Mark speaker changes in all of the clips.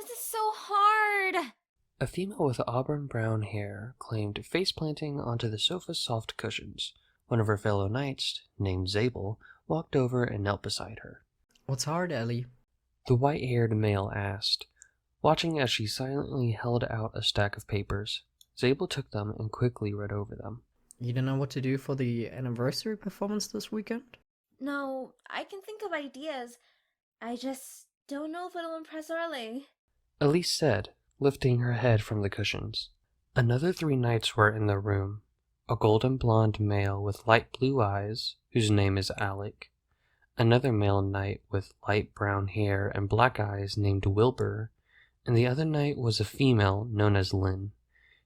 Speaker 1: This is so hard.
Speaker 2: A female with auburn brown hair claimed face-planting onto the sofa's soft cushions. One of her fellow knights, named Zabel, walked over and knelt beside her.
Speaker 3: What's hard, Ellie?
Speaker 2: The white-haired male asked, watching as she silently held out a stack of papers. Zabel took them and quickly read over them.
Speaker 3: You don't know what to do for the anniversary performance this weekend?
Speaker 1: No, I can think of ideas. I just don't know if it'll impress Arlette.
Speaker 2: Elise said, lifting her head from the cushions. Another 3 knights were in the room. A golden blonde male with light blue eyes, whose name is Alec. Another male knight with light brown hair and black eyes named Wilbur, and the other knight was a female known as Lyn.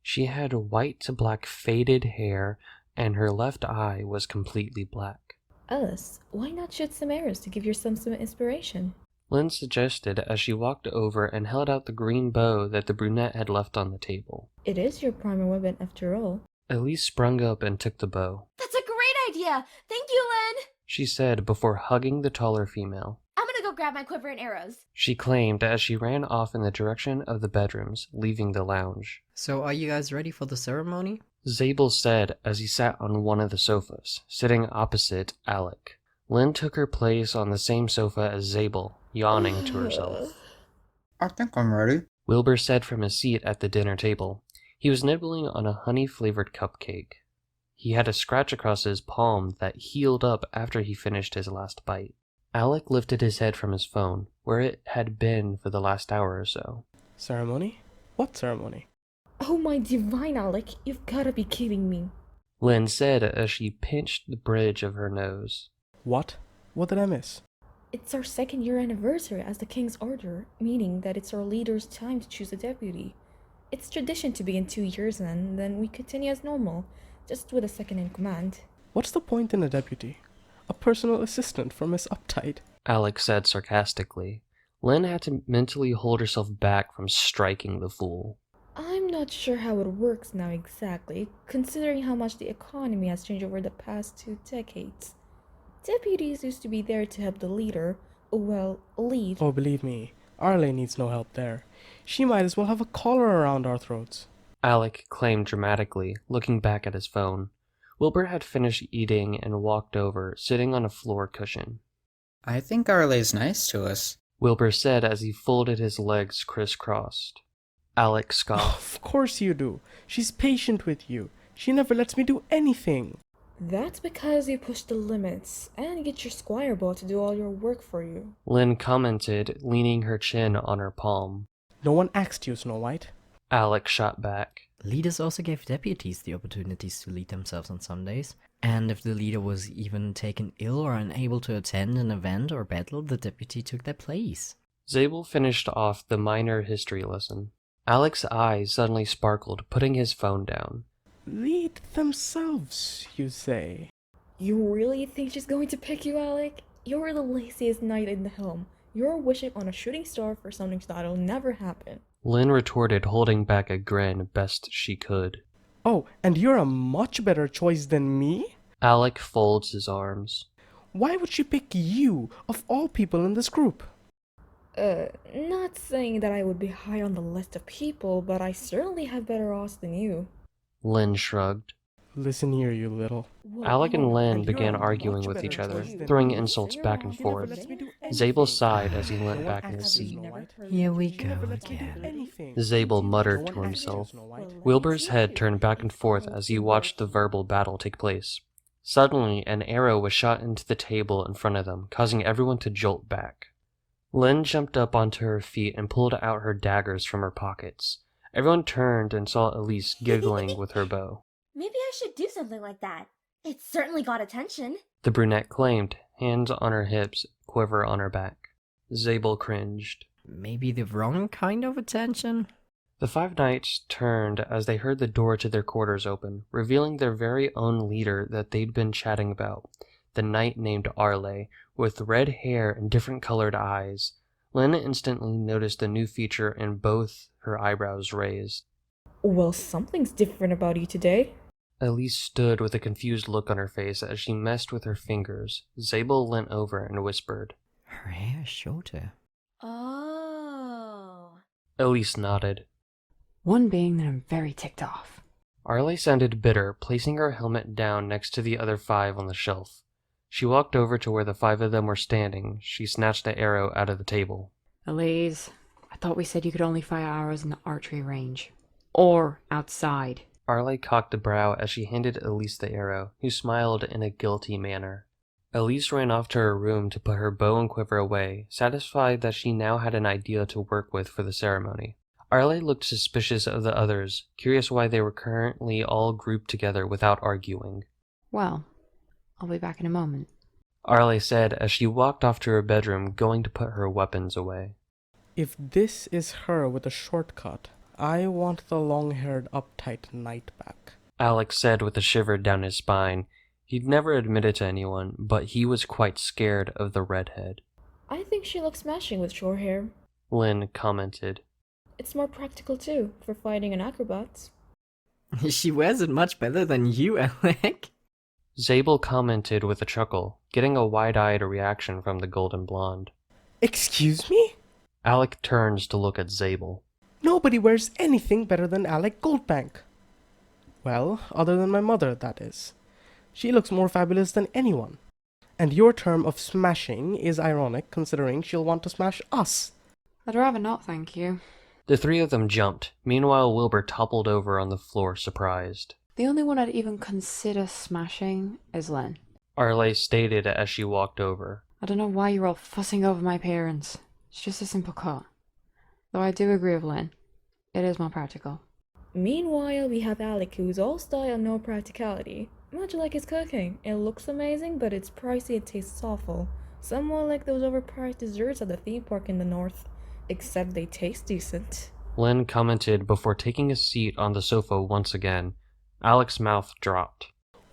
Speaker 2: She had white to black faded hair, and her left eye was completely black.
Speaker 4: Alice, why not shoot some arrows to give yourself some inspiration?
Speaker 2: Lyn suggested as she walked over and held out the green bow that the brunette had left on the table.
Speaker 4: It is your primary weapon after all.
Speaker 2: Elise sprung up and took the bow.
Speaker 1: That's a great idea. Thank you, Lyn.
Speaker 2: She said before hugging the taller female.
Speaker 1: I'm gonna go grab my quiver and arrows.
Speaker 2: She claimed as she ran off in the direction of the bedrooms, leaving the lounge.
Speaker 3: So are you guys ready for the ceremony?
Speaker 2: Zabel said as he sat on one of the sofas, sitting opposite Alec. Lyn took her place on the same sofa as Zabel, yawning to herself.
Speaker 5: I think I'm ready.
Speaker 2: Wilbur said from his seat at the dinner table. He was nibbling on a honey-flavored cupcake. He had a scratch across his palm that healed up after he finished his last bite. Alec lifted his head from his phone, where it had been for the last hour or so.
Speaker 6: Ceremony? What ceremony?
Speaker 4: Oh my divine Alec, you've gotta be kidding me.
Speaker 2: Lyn said as she pinched the bridge of her nose.
Speaker 6: What? What did I miss?
Speaker 4: It's our 2nd-year anniversary as the King's Order, meaning that it's our leader's time to choose a deputy. It's tradition to begin 2 years and then we continue as normal, just with a second in command.
Speaker 6: What's the point in a deputy? A personal assistant for Miss Uptight?
Speaker 2: Alec said sarcastically. Lyn had to mentally hold herself back from striking the fool.
Speaker 4: I'm not sure how it works now exactly, considering how much the economy has changed over the past 2 decades. Deputies used to be there to help the leader, lead.
Speaker 6: Oh, believe me, Arlette needs no help there. She might as well have a collar around our throats.
Speaker 2: Alec claimed dramatically, looking back at his phone. Wilbur had finished eating and walked over, sitting on a floor cushion.
Speaker 5: I think Arlette's nice to us.
Speaker 2: Wilbur said as he folded his legs crisscrossed. Alec scoffed.
Speaker 6: Of course you do. She's patient with you. She never lets me do anything.
Speaker 4: That's because you push the limits and get your squire bot to do all your work for you.
Speaker 2: Lyn commented, leaning her chin on her palm.
Speaker 6: No one asked you, Snow White.
Speaker 2: Alec shot back.
Speaker 3: Leaders also gave deputies the opportunities to lead themselves on some days. And if the leader was even taken ill or unable to attend an event or battle, the deputy took their place.
Speaker 2: Zabel finished off the minor history lesson. Alec's eyes suddenly sparkled, putting his phone down.
Speaker 6: Lead themselves, you say?
Speaker 4: You really think she's going to pick you, Alec? You're the laziest knight in the helm. You're wishing on a shooting star for something that'll never happen.
Speaker 2: Lyn retorted, holding back a grin best she could.
Speaker 6: Oh, and you're a much better choice than me?
Speaker 2: Alec folds his arms.
Speaker 6: Why would she pick you, of all people in this group?
Speaker 4: Not saying that I would be high on the list of people, but I certainly have better odds than you.
Speaker 2: Lyn shrugged.
Speaker 6: Listen here, you little...
Speaker 2: Alec and Lyn
Speaker 6: And
Speaker 2: began
Speaker 6: you're a
Speaker 2: arguing
Speaker 6: much
Speaker 2: with
Speaker 6: better
Speaker 2: each other,
Speaker 6: choice than
Speaker 2: throwing
Speaker 6: me.
Speaker 2: insults back and
Speaker 6: She never
Speaker 2: forth.
Speaker 6: lets me do anything.
Speaker 2: Zabel sighed as he leant
Speaker 6: No
Speaker 2: back
Speaker 6: one
Speaker 2: in his
Speaker 6: asked you,
Speaker 2: seat.
Speaker 6: Snow White.
Speaker 3: Here we
Speaker 6: She
Speaker 3: go
Speaker 6: never lets me do
Speaker 3: again.
Speaker 6: anything.
Speaker 2: Zabel muttered
Speaker 6: No
Speaker 2: to
Speaker 6: one asked you,
Speaker 2: himself.
Speaker 6: Snow White.
Speaker 2: Wilbur's head turned back and forth as he watched the verbal battle take place. Suddenly, an arrow was shot into the table in front of them, causing everyone to jolt back. Lyn jumped up onto her feet and pulled out her daggers from her pockets. Everyone turned and saw Elise giggling with her bow.
Speaker 1: Maybe I should do something like that. It certainly got attention.
Speaker 2: The brunette claimed, hands on her hips, quiver on her back. Zabel cringed.
Speaker 3: Maybe the wrong kind of attention?
Speaker 2: The 5 knights turned as they heard the door to their quarters open, revealing their very own leader that they'd been chatting about, the knight named Arlette, with red hair and different colored eyes. Lyn instantly noticed a new feature in both her eyebrows raised.
Speaker 4: Well, something's different about you today.
Speaker 2: Elise stood with a confused look on her face as she messed with her fingers. Zabel leant over and whispered.
Speaker 3: Her hair is shorter.
Speaker 1: Oh.
Speaker 2: Elise nodded.
Speaker 7: One being that I'm very ticked off.
Speaker 2: Arlette sounded bitter, placing her helmet down next to the other 5 on the shelf. She walked over to where the 5 of them were standing. She snatched the arrow out of the table.
Speaker 7: Elise, I thought we said you could only fire arrows in the archery range. Or outside.
Speaker 2: Arlette cocked a brow as she handed Elise the arrow, who smiled in a guilty manner. Elise ran off to her room to put her bow and quiver away, satisfied that she now had an idea to work with for the ceremony. Arlette looked suspicious of the others, curious why they were currently all grouped together without arguing.
Speaker 7: Well, I'll be back in a moment.
Speaker 2: Arlette said as she walked off to her bedroom, going to put her weapons away.
Speaker 6: If this is her with a shortcut, I want the long-haired, uptight knight back.
Speaker 2: Alec said with a shiver down his spine. He'd never admitted to anyone, but he was quite scared of the redhead.
Speaker 4: I think she looks smashing with short hair.
Speaker 2: Lyn commented.
Speaker 4: It's more practical too, for fighting and acrobats.
Speaker 3: She wears it much better than you, Alec.
Speaker 2: Zabel commented with a chuckle, getting a wide-eyed reaction from the golden blonde.
Speaker 6: Excuse me?
Speaker 2: Alec turns to look at Zabel.
Speaker 6: Nobody wears anything better than Alec Goldbank. Well, other than my mother, that is. She looks more fabulous than anyone. And your term of smashing is ironic, considering she'll want to smash us.
Speaker 7: I'd rather not, thank you.
Speaker 2: The 3 of them jumped. Meanwhile, Wilbur toppled over on the floor, surprised.
Speaker 7: The only one I'd even consider smashing is Lyn.
Speaker 2: Arlette stated as she walked over.
Speaker 7: I don't know why you're all fussing over my appearance. It's just a simple cut. Though I do agree with Lyn. It is more practical.
Speaker 4: Meanwhile, we have Alec, who's all style, no practicality. Much like his cooking. It looks amazing, but it's pricey and tastes awful. Somewhat like those overpriced desserts at the theme park in the north. Except they taste decent.
Speaker 2: Lyn commented before taking a seat on the sofa once again. Alec's mouth dropped.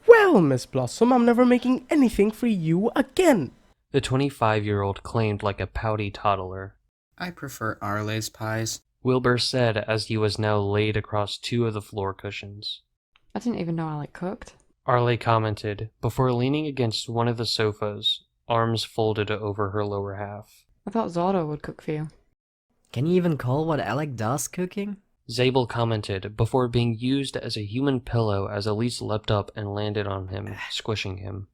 Speaker 6: Well, Miss Blossom, I'm never making anything for you again.
Speaker 2: The 25-year-old claimed like a pouty toddler.
Speaker 5: I prefer Arlette's pies.
Speaker 2: Wilbur said as he was now laid across 2 of the floor cushions.
Speaker 7: I didn't even know Alec cooked.
Speaker 2: Arlette commented, before leaning against one of the sofas, arms folded over her lower half.
Speaker 7: I thought Zordo would cook for you.
Speaker 3: Can you even call what Alec does cooking?
Speaker 2: Zabel commented, before being used as a human pillow as Elise leapt up and landed on him, squishing him.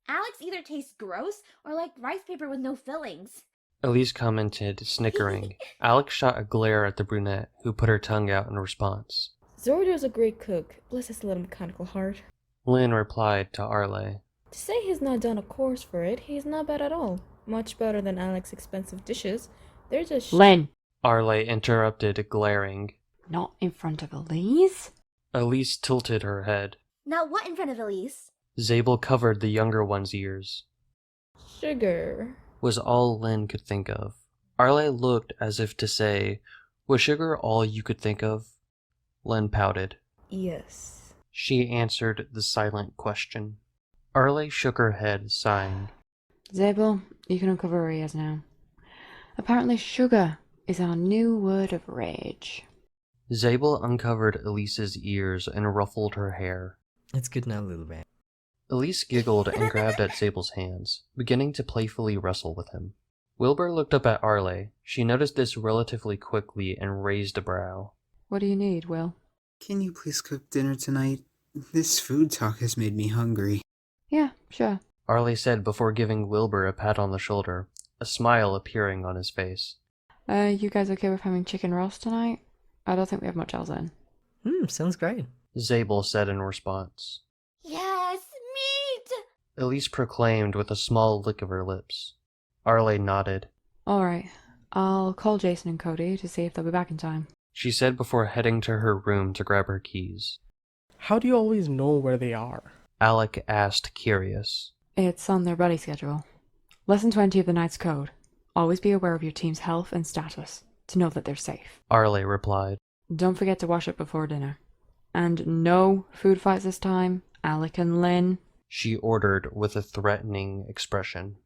Speaker 1: Alex either tastes gross or like rice paper with no fillings.
Speaker 2: Elise commented, snickering. Alec shot a glare at the brunette, who put her tongue out in response.
Speaker 4: Zordo's a great cook. Bless his little mechanical heart.
Speaker 2: Lyn replied to Arlette.
Speaker 4: To say he's not done a course for it, he's not bad at all. Much better than Alec's expensive dishes. They're just
Speaker 7: Lyn!
Speaker 2: Arlette interrupted, glaring.
Speaker 7: Not in front of Elise?
Speaker 2: Elise tilted her head.
Speaker 1: Now what in front of Elise?
Speaker 2: Zabel covered the younger one's ears.
Speaker 4: sugar.
Speaker 2: Was all Lyn could think of. Arlette looked as if to say, was sugar all you could think of? Lyn pouted.
Speaker 4: Yes.
Speaker 2: She answered the silent question. Arlette shook her head, sighing.
Speaker 7: Zabel, you can uncover her ears now. Apparently sugar is our new word of rage.
Speaker 2: Zabel uncovered Elise's ears and ruffled her hair.
Speaker 3: It's good now, little man.
Speaker 2: Elise giggled and grabbed at Zabel's hands, beginning to playfully wrestle with him. Wilbur looked up at Arlette. She noticed this relatively quickly and raised a brow.
Speaker 7: What do you need, Will?
Speaker 5: Can you please cook dinner tonight? This food talk has made me hungry.
Speaker 7: Yeah, sure.
Speaker 2: Arlette said before giving Wilbur a pat on the shoulder, a smile appearing on his face.
Speaker 7: You guys okay with having chicken roast tonight? I don't think we have much else in.
Speaker 3: Sounds great.
Speaker 2: Zabel said in response.
Speaker 1: Yes, meat!
Speaker 2: Elise proclaimed with a small lick of her lips. Arlette nodded.
Speaker 7: Alright, I'll call Jason and Cody to see if they'll be back in time.
Speaker 2: She said before heading to her room to grab her keys.
Speaker 6: How do you always know where they are?
Speaker 2: Alec asked, curious.
Speaker 7: It's on their buddy schedule. Lesson 20 of the Knight's Code. Always be aware of your team's health and status, to know that they're safe.
Speaker 2: Arlette replied.
Speaker 7: Don't forget to wash up before dinner. And no food fights this time, Alec and Lyn.
Speaker 2: She ordered with a threatening expression.